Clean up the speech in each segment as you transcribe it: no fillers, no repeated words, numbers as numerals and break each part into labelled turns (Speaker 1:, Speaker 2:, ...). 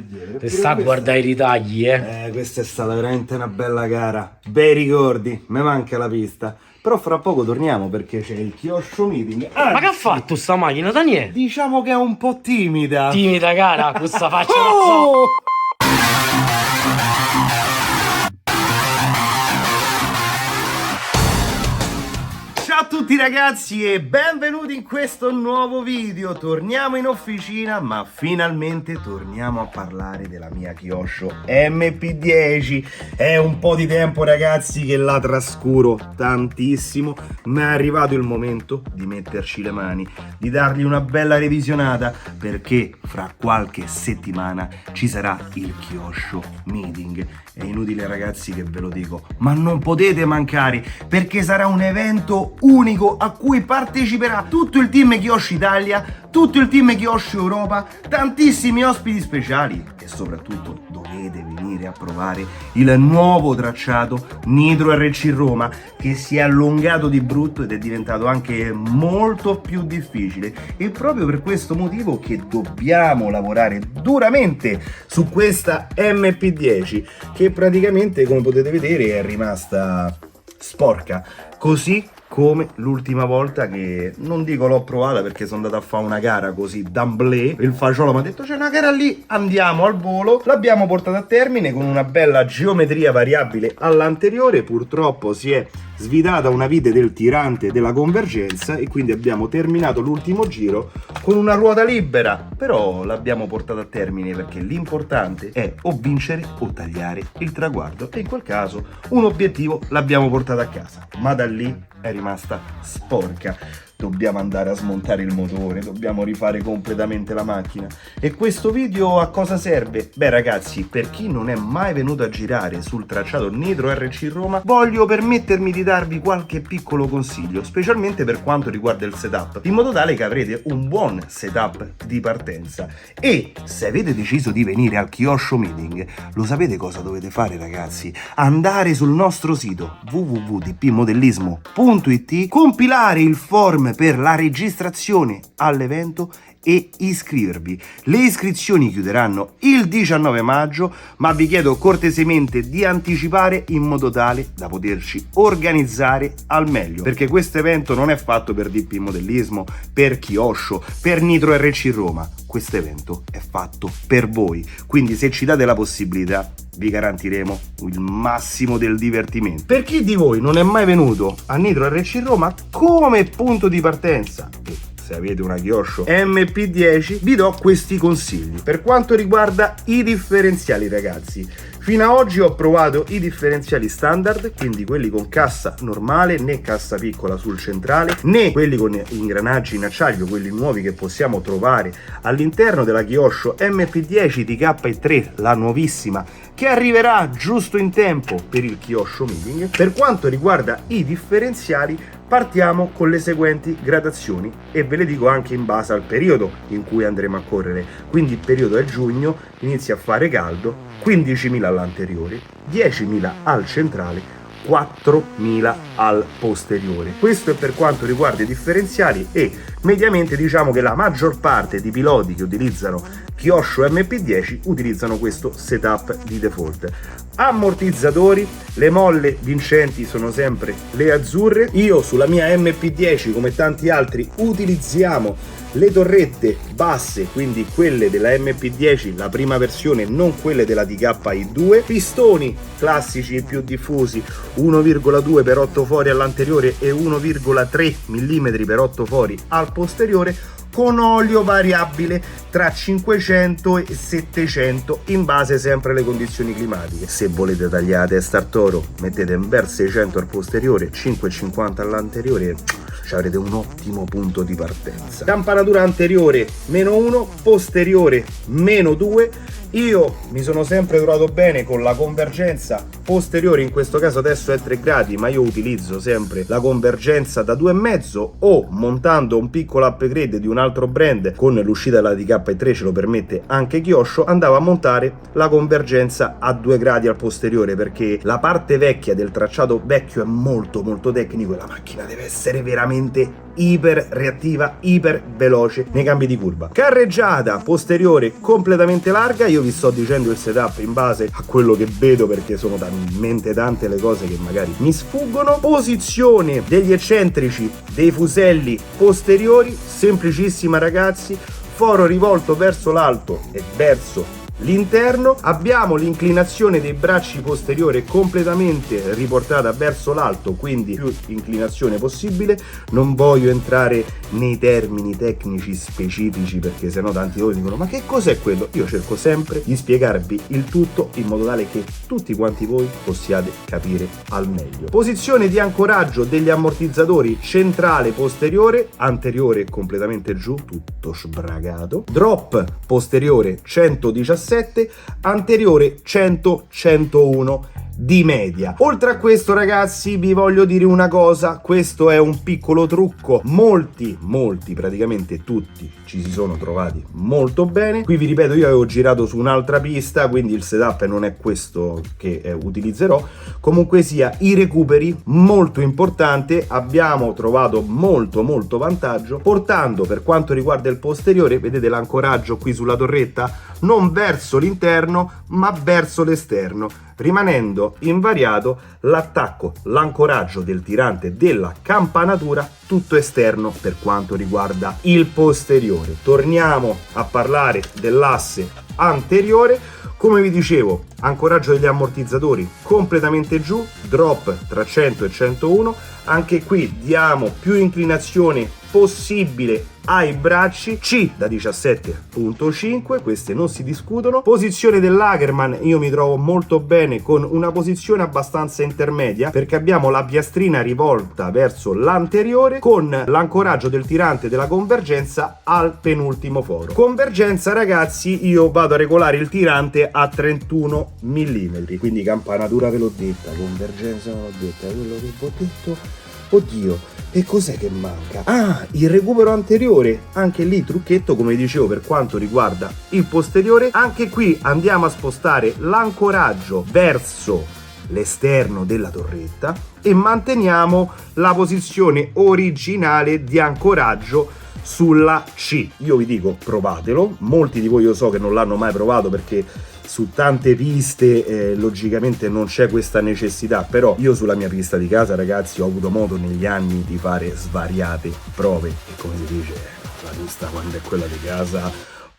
Speaker 1: di dietro.
Speaker 2: Te sta a guardare i ritagli,
Speaker 1: Questa è stata veramente una bella gara. Bei ricordi, mi manca la pista. Però fra poco torniamo perché c'è il Kyosho Meeting.
Speaker 2: Ma che ha fatto sta macchina, Daniele?
Speaker 1: Diciamo che è un po' timida.
Speaker 2: Timida cara, questa faccia
Speaker 1: Oh! Ciao a tutti ragazzi e benvenuti in questo nuovo video. Torniamo in officina, ma finalmente torniamo a parlare della mia Kyosho MP10. È un po' di tempo ragazzi che la trascuro tantissimo, ma è arrivato il momento di metterci le mani, di dargli una bella revisionata, perché fra qualche settimana ci sarà il Kyosho Meeting. È inutile ragazzi che ve lo dico, ma non potete mancare, perché sarà un evento unico a cui parteciperà tutto il team Kyosho Italia, tutto il team Kyosho Europa, tantissimi ospiti speciali e soprattutto dovete venire a provare il nuovo tracciato Nitro RC Roma, che si è allungato di brutto ed è diventato anche molto più difficile, e proprio per questo motivo che dobbiamo lavorare duramente su questa MP10 che praticamente, come potete vedere, è rimasta sporca, così come l'ultima volta che, non dico l'ho provata perché sono andato a fare una gara così d'amblè, il fagiolo mi ha detto c'è una gara lì, andiamo al volo, l'abbiamo portata a termine con una bella geometria variabile all'anteriore. Purtroppo si è svidata una vite del tirante della convergenza e quindi abbiamo terminato l'ultimo giro con una ruota libera, però l'abbiamo portata a termine perché l'importante è o vincere o tagliare il traguardo, e in quel caso un obiettivo l'abbiamo portato a casa, ma da lì è rimasta sporca. Dobbiamo andare a smontare il motore, dobbiamo rifare completamente la macchina. E questo video a cosa serve? Beh ragazzi, per chi non è mai venuto a girare sul tracciato Nitro RC Roma, voglio permettermi di darvi qualche piccolo consiglio, specialmente per quanto riguarda il setup, in modo tale che avrete un buon setup di partenza. E se avete deciso di venire al Kyosho Meeting, lo sapete cosa dovete fare ragazzi? Andare sul nostro sito www.dpmodellismo.it, compilare il form per la registrazione all'evento e iscrivervi. Le iscrizioni chiuderanno il 19 maggio, ma vi chiedo cortesemente di anticipare in modo tale da poterci organizzare al meglio, perché questo evento non è fatto per DP Modellismo, per Kyosho, per Nitro RC Roma. Questo evento è fatto per voi, quindi se ci date la possibilità vi garantiremo il massimo del divertimento. Per chi di voi non è mai venuto a Nitro RC Roma, come punto di partenza, se avete una Kyosho MP10, vi do questi consigli. Per quanto riguarda i differenziali ragazzi, fino ad oggi ho provato i differenziali standard, quindi quelli con cassa normale, né cassa piccola sul centrale, né quelli con ingranaggi in acciaio, quelli nuovi che possiamo trovare all'interno della Kyosho MP10 TK3, la nuovissima, che arriverà giusto in tempo per il Kyosho Meeting. Per quanto riguarda i differenziali, partiamo con le seguenti gradazioni e ve le dico anche in base al periodo in cui andremo a correre. Quindi il periodo è giugno, inizia a fare caldo, 15.000 all'anteriore, 10.000 al centrale, 4.000 al posteriore. Questo è per quanto riguarda i differenziali, e mediamente diciamo che la maggior parte di piloti che utilizzano Kyosho MP10 utilizzano questo setup di default. Ammortizzatori, le molle vincenti sono sempre le azzurre. Io sulla mia MP10, come tanti altri, utilizziamo le torrette basse, quindi quelle della MP10, la prima versione, non quelle della DKI2. Pistoni classici più diffusi, 1,2 per 8 fori all'anteriore e 1,3 mm per 8 fori al posteriore, con olio variabile tra 500 e 700 in base sempre alle condizioni climatiche. Se volete tagliare la testa al toro, mettete un bel 600 al posteriore, 5,50 all'anteriore, avrete un ottimo punto di partenza. Campanatura anteriore -1, posteriore -2. Io mi sono sempre trovato bene con la convergenza posteriore, in questo caso adesso è 3 gradi, ma io utilizzo sempre la convergenza da 2,5, o montando un piccolo upgrade di un altro brand, con l'uscita della DK3 ce lo permette anche Kyosho, andavo a montare la convergenza a 2 gradi al posteriore, perché la parte vecchia del tracciato vecchio è molto tecnico e la macchina deve essere veramente iper reattiva, iper veloce nei cambi di curva. Carreggiata posteriore completamente larga, io vi sto dicendo il setup in base a quello che vedo perché sono talmente tante le cose che magari mi sfuggono. Posizione degli eccentrici dei fuselli posteriori, semplicissima ragazzi, foro rivolto verso l'alto e verso l'interno. Abbiamo l'inclinazione dei bracci posteriori completamente riportata verso l'alto, quindi più inclinazione possibile. Non voglio entrare nei termini tecnici specifici perché sennò tanti di voi dicono ma che cos'è quello? Io cerco sempre di spiegarvi il tutto in modo tale che tutti quanti voi possiate capire al meglio. Posizione di ancoraggio degli ammortizzatori centrale posteriore, anteriore completamente giù, tutto sbragato. Drop posteriore 117, anteriore 100-101 di media. Oltre a questo ragazzi vi voglio dire una cosa, questo è un piccolo trucco, molti praticamente tutti ci si sono trovati molto bene. Qui vi ripeto, io avevo girato su un'altra pista, quindi il setup non è questo che utilizzerò. Comunque sia, i recuperi molto importante, abbiamo trovato molto vantaggio portando, per quanto riguarda il posteriore, vedete l'ancoraggio qui sulla torretta, non verso l'interno ma verso l'esterno, rimanendo invariato l'attacco, l'ancoraggio del tirante della campanatura tutto esterno per quanto riguarda il posteriore. Torniamo a parlare dell'asse anteriore. Come vi dicevo, ancoraggio degli ammortizzatori completamente giù, drop tra 100 e 101, anche qui diamo più inclinazione possibile ai bracci, C da 17.5, queste non si discutono. Posizione dell'Ackermann, io mi trovo molto bene con una posizione abbastanza intermedia perché abbiamo la piastrina rivolta verso l'anteriore con l'ancoraggio del tirante della convergenza al penultimo foro. Convergenza ragazzi, io vado a regolare il tirante a 31 mm, quindi campanatura ve l'ho detta, convergenza non l'ho detta, quello che vi ho detto. Oddio, e cos'è che manca? Ah, il recupero anteriore, anche lì trucchetto come dicevo per quanto riguarda il posteriore. Anche qui andiamo a spostare l'ancoraggio verso l'esterno della torretta e manteniamo la posizione originale di ancoraggio sulla C. Io vi dico provatelo, molti di voi io so che non l'hanno mai provato perché su tante piste logicamente non c'è questa necessità, però io sulla mia pista di casa ragazzi ho avuto modo negli anni di fare svariate prove e come si dice la pista quando è quella di casa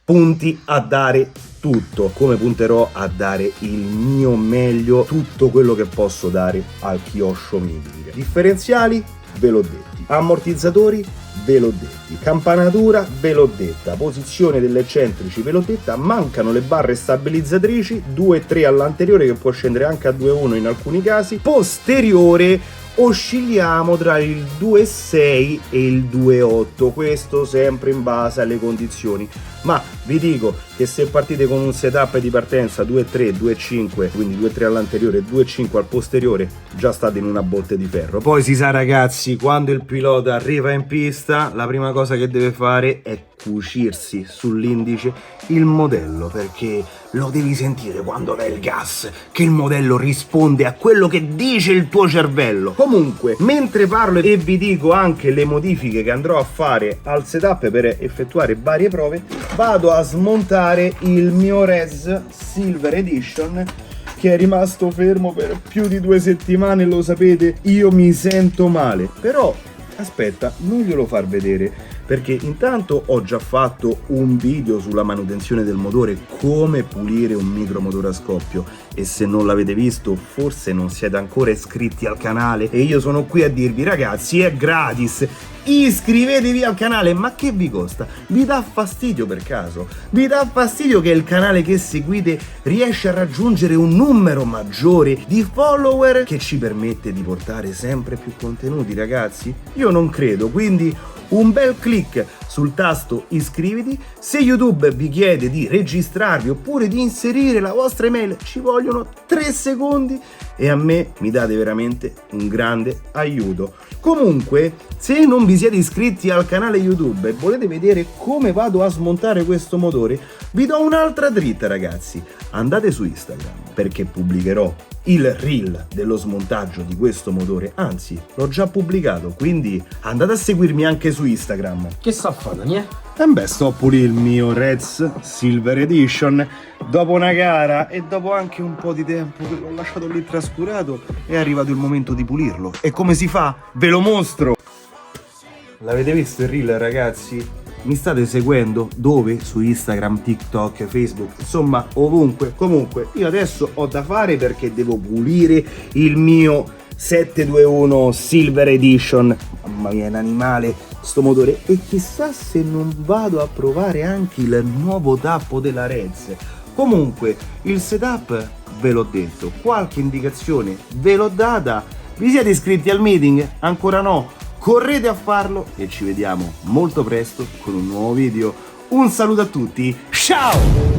Speaker 1: punti a dare tutto, come punterò a dare il mio meglio, tutto quello che posso dare al Kyosho Mythic. Differenziali ve l'ho detti, ammortizzatori ve l'ho detti, campanatura ve l'ho detta, posizione delle eccentrici ve l'ho detta, mancano le barre stabilizzatrici 2 e 3 all'anteriore che può scendere anche a 2,1 in alcuni casi, posteriore oscilliamo tra il 2,6 e il 2,8, questo sempre in base alle condizioni, ma vi dico che se partite con un setup di partenza 2,3, 2,5, quindi 2,3 all'anteriore e 2,5 al posteriore, già state in una botte di ferro. Poi si sa ragazzi, quando il pilota arriva in pista, la prima cosa che deve fare è cucirsi sull'indice il modello, perché lo devi sentire quando dai il gas, che il modello risponde a quello che dice il tuo cervello. Comunque, mentre parlo e vi dico anche le modifiche che andrò a fare al setup per effettuare varie prove, vado a smontare il mio Res Silver Edition che è rimasto fermo per più di 2 settimane, lo sapete, io mi sento male, però aspetta, non glielo far vedere perché intanto ho già fatto un video sulla manutenzione del motore, come pulire un micromotore a scoppio, e se non l'avete visto forse non siete ancora iscritti al canale e io sono qui a dirvi ragazzi è gratis, iscrivetevi al canale. Ma che vi costa? Vi dà fastidio per caso? Vi dà fastidio che il canale che seguite riesce a raggiungere un numero maggiore di follower che ci permette di portare sempre più contenuti ragazzi? Io non credo, quindi un bel click sul tasto iscriviti. Se YouTube vi chiede di registrarvi oppure di inserire la vostra email ci vogliono 3 secondi e a me mi date veramente un grande aiuto. Comunque, se non vi siete iscritti al canale YouTube e volete vedere come vado a smontare questo motore, Vi do un'altra dritta, ragazzi. Andate su Instagram perché pubblicherò il reel dello smontaggio di questo motore, anzi l'ho già pubblicato, quindi andate a seguirmi anche su Instagram.
Speaker 2: Che sta a fare, Daniele?
Speaker 1: E beh, sto pulire il mio Reds Silver Edition dopo una gara e dopo anche un po' di tempo che l'ho lasciato lì trascurato, è arrivato il momento di pulirlo. E come si fa? Ve lo mostro! L'avete visto il reel, ragazzi? Mi state seguendo? Dove? Su Instagram, TikTok, Facebook, insomma ovunque. Comunque io adesso ho da fare perché devo pulire il mio 721 Silver Edition. Mamma mia, è un animale sto motore. E chissà se non vado a provare anche il nuovo tappo della Reds. Comunque il setup ve l'ho detto, qualche indicazione ve l'ho data. Vi siete iscritti al meeting? Ancora no? Correte a farlo e ci vediamo molto presto con un nuovo video. Un saluto a tutti, ciao!